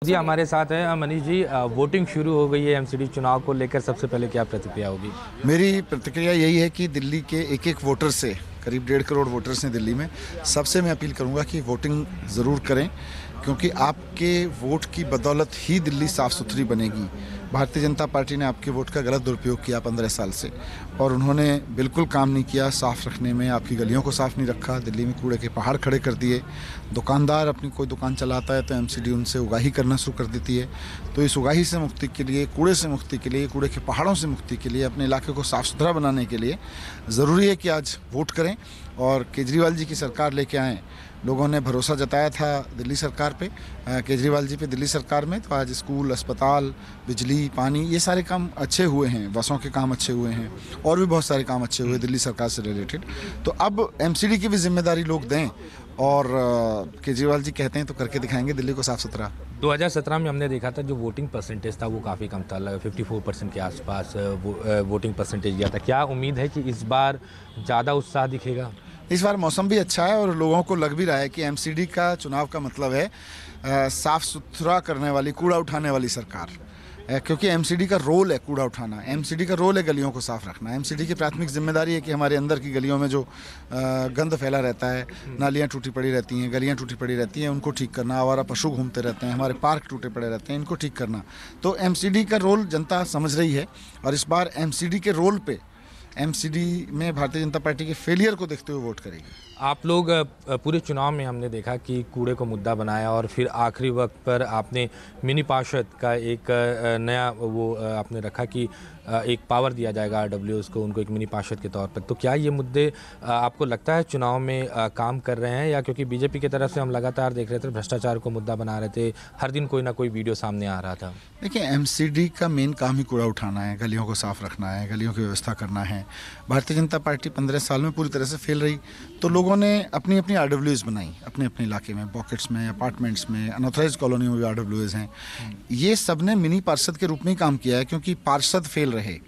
जी हमारे साथ हैं मनीष जी। वोटिंग शुरू हो गई है एमसीडी चुनाव को लेकर, सबसे पहले क्या प्रतिक्रिया होगी? मेरी प्रतिक्रिया यही है कि दिल्ली के एक एक वोटर से, करीब 1.5 करोड़ वोटर्स हैं दिल्ली में, सबसे मैं अपील करूंगा कि वोटिंग ज़रूर करें, क्योंकि आपके वोट की बदौलत ही दिल्ली साफ़ सुथरी बनेगी। भारतीय जनता पार्टी ने आपके वोट का गलत दुरुपयोग किया 15 साल से, और उन्होंने बिल्कुल काम नहीं किया साफ़ रखने में। आपकी गलियों को साफ़ नहीं रखा, दिल्ली में कूड़े के पहाड़ खड़े कर दिए। दुकानदार अपनी कोई दुकान चलाता है तो एमसीडी उनसे उगाही करना शुरू कर देती है। तो इस उगाही से मुक्ति के लिए, कूड़े से मुक्ति के लिए, कूड़े के पहाड़ों से मुक्ति के लिए, अपने इलाके को साफ़ सुथरा बनाने के लिए ज़रूरी है कि आज वोट करें और केजरीवाल जी की सरकार लेके आएँ। लोगों ने भरोसा जताया था दिल्ली सरकार पे, केजरीवाल जी पे दिल्ली सरकार में, तो आज स्कूल, अस्पताल, बिजली, पानी, ये सारे काम अच्छे हुए हैं। बसों के काम अच्छे हुए हैं और भी बहुत सारे काम अच्छे हुए दिल्ली सरकार से रिलेटेड। तो अब एमसीडी की भी जिम्मेदारी लोग दें, और केजरीवाल जी कहते हैं तो करके दिखाएंगे दिल्ली को साफ़ सुथरा। 2017 में हमने देखा था जो वोटिंग परसेंटेज था वो काफ़ी कम था, 54% के आसपास वोटिंग परसेंटेज गया था। क्या उम्मीद है कि इस बार ज़्यादा उत्साह दिखेगा? इस बार मौसम भी अच्छा है और लोगों को लग भी रहा है कि एमसीडी का चुनाव का मतलब है साफ़ सुथरा करने वाली, कूड़ा उठाने वाली सरकार। क्योंकि एमसीडी का रोल है कूड़ा उठाना, एमसीडी का रोल है गलियों को साफ़ रखना। एमसीडी की प्राथमिक जिम्मेदारी है कि हमारे अंदर की गलियों में जो गंद फैला रहता है, नालियाँ टूटी पड़ी रहती हैं, गलियाँ टूटी पड़ी रहती हैं, उनको ठीक करना। आवारा पशु घूमते रहते हैं, हमारे पार्क टूटे पड़े रहते हैं, इनको ठीक करना। तो एमसीडी का रोल जनता समझ रही है, और इस बार एमसीडी के रोल पे, एमसीडी में भारतीय जनता पार्टी के फेलियर को देखते हुए वोट करेगी। आप लोग पूरे चुनाव में हमने देखा कि कूड़े को मुद्दा बनाया, और फिर आखिरी वक्त पर आपने मिनी पार्षद का एक नया वो आपने रखा कि एक पावर दिया जाएगा आरडब्ल्यूएस को, उनको एक मिनी पार्षद के तौर पर। तो क्या ये मुद्दे आपको लगता है चुनाव में काम कर रहे हैं, या क्योंकि बीजेपी की तरफ से हम लगातार देख रहे थे भ्रष्टाचार को मुद्दा बना रहे थे, हर दिन कोई ना कोई वीडियो सामने आ रहा था? देखिए, एमसीडी का मेन काम ही कूड़ा उठाना है, गलियों को साफ़ रखना है, गलियों की व्यवस्था करना है। भारतीय जनता पार्टी 15 साल में पूरी तरह से फेल रही, तो लोगों ने अपनी अपनी आरडब्ल्यूएस बनाई अपने अपने इलाके में, पॉकेट्स में, अपार्टमेंट्स में, अनऑथराइज्ड कॉलोनी में भी आरडब्ल्यूएस हैं। ये सब ने मिनी पार्षद के रूप में ही काम किया है, क्योंकि पार्षद फेल रहे।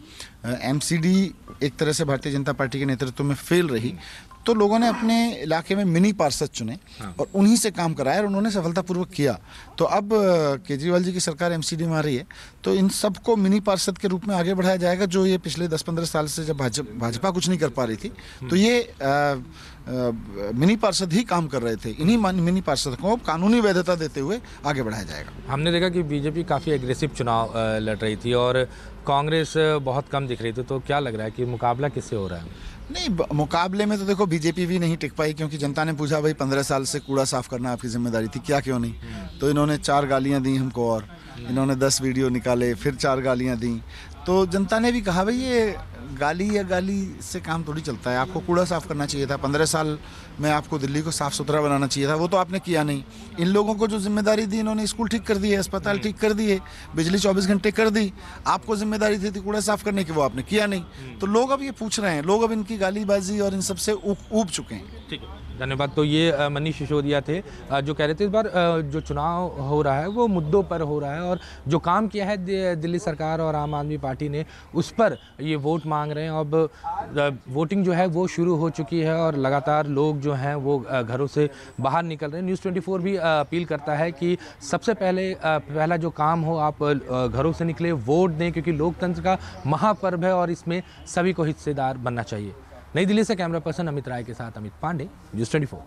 एमसीडी एक तरह से भारतीय जनता पार्टी के नेतृत्व में फेल रही, तो लोगों ने अपने इलाके में मिनी पार्षद चुने और उन्हीं से काम कराया, और उन्होंने सफलतापूर्वक किया। तो अब केजरीवाल जी की सरकार एमसीडी में आ रही है, तो इन सबको मिनी पार्षद के रूप में आगे बढ़ाया जाएगा। जो ये पिछले 10-15 साल से जब भाजपा कुछ नहीं कर पा रही थी, तो ये मिनी पार्षद ही काम कर रहे थे। इन्हीं मिनी पार्षद को कानूनी वैधता देते हुए आगे बढ़ाया जाएगा। हमने देखा कि बीजेपी काफ़ी एग्रेसिव चुनाव लड़ रही थी और कांग्रेस बहुत कम दिख रही थी, तो क्या लग रहा है कि मुकाबला किससे हो रहा है? नहीं, मुकाबले में तो देखो बीजेपी भी नहीं टिक पाई, क्योंकि जनता ने पूछा भाई 15 साल से कूड़ा साफ करना आपकी जिम्मेदारी थी, क्या क्यों नहीं? तो इन्होंने 4 गालियां दी हमको, और इन्होंने 10 वीडियो निकाले, फिर 4 गालियां दी। तो जनता ने भी कहा भाई ये गाली या गाली से काम थोड़ी चलता है, आपको कूड़ा साफ करना चाहिए था। 15 साल में आपको दिल्ली को साफ सुथरा बनाना चाहिए था, वो तो आपने किया नहीं। इन लोगों को जो जिम्मेदारी दी, इन्होंने स्कूल ठीक कर दिए, अस्पताल ठीक कर दिए, बिजली 24 घंटे कर दी। आपको जिम्मेदारी थी कूड़ा साफ करने की, वो आपने किया नहीं। तो लोग अब ये पूछ रहे हैं, लोग अब इनकी गालीबाजी और इन सबसे ऊब चुके हैं। ठीक है, धन्यवाद। तो ये मनीष सिसोदिया थे जो कह रहे थे इस बार जो चुनाव हो रहा है वो मुद्दों पर हो रहा है, और जो काम किया है दिल्ली सरकार और आम आदमी पार्टी ने, उस पर ये वोट मांग रहे हैं। अब वोटिंग जो है वो शुरू हो चुकी है, और लगातार लोग जो हैं वो घरों से बाहर निकल रहे हैं। न्यूज़ 24 भी अपील करता है कि सबसे पहला जो काम हो, आप घरों से निकले, वोट दें, क्योंकि लोकतंत्र का महापर्व है और इसमें सभी को हिस्सेदार बनना चाहिए। नई दिल्ली से कैमरा पर्सन अमित राय के साथ अमित पांडे, न्यूज़ 24।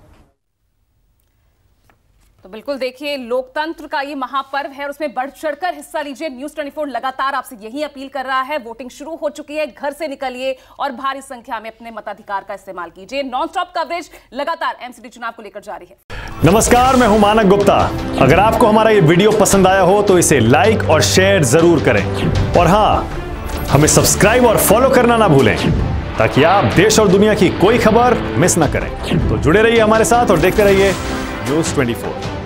तो बिल्कुल देखिए, लोकतंत्र का ये महापर्व है और उसमें बढ़ चढ़कर हिस्सा लीजिए। न्यूज़ 24 लगातार आपसे यही अपील कर रहा है। वोटिंग शुरू हो चुकी है, घर से निकलिए और भारी संख्या में अपने मताधिकार का इस्तेमाल कीजिए। नॉन स्टॉप कवरेज लगातार एमसीडी चुनाव को लेकर जारी है। नमस्कार, मैं हूं मानक गुप्ता। अगर आपको हमारा ये वीडियो पसंद आया हो तो इसे लाइक और शेयर जरूर करें, और हां, हमें सब्सक्राइब और फॉलो करना ना भूलें, ताकि आप देश और दुनिया की कोई खबर मिस ना करें। तो जुड़े रहिए हमारे साथ और देखते रहिए न्यूज़ 24।